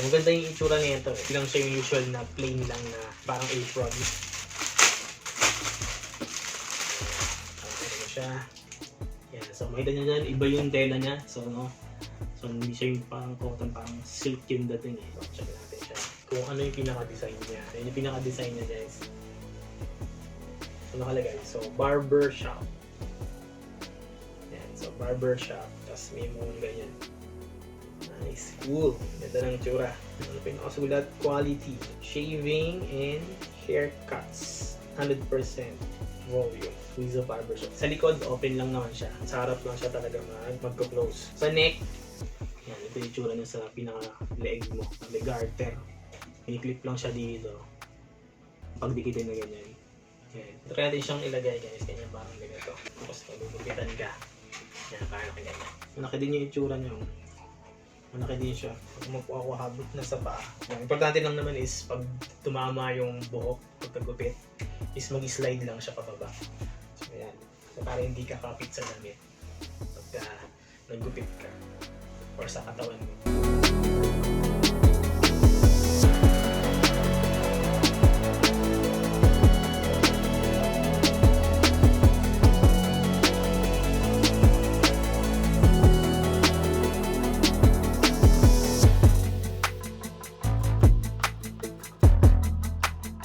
maganda yung itsura nito. Hindi lang siya yung usual na plain lang na parang apron. Ano siya. Yan. So makita nyo dyan, iba yung tela niya. So hindi siya yung parang cotton, parang silk yung dating eh. So check natin siya. Kung ano yung pinaka-design niya. Yan yung pinaka-design niya guys. So nakalagay. So barber shop. Yan. So barber shop. Tapos may mga ganyan. Nice. Cool. Ganda ng itsura. Ano pinakasulat? Quality. Shaving and haircuts. 100% volume. Weasel Barbershop. Sa likod, open lang naman siya. Sa harap lang siya talaga magko-close. Sa neck, yan. Ito yung itsura niya sa pinaka-leg mo. May garter. May-clip lang siya dito. Pagdikitin na ganyan. Yan. Try natin siyang ilagay guys. Ganyan parang ganito. Tapos pagbubukitan ka. Yan. Parang ganyan. Malaki din yung itsura niya. Malaki din siya. Pag makuha habot na sa paa. Ang importante lang naman is pag tumama yung buhok, pagkagupit, is mag-slide lang siya pababa. So ayan. So para hindi ka kapit sa damit pagka naggupit ka or sa katawan mo.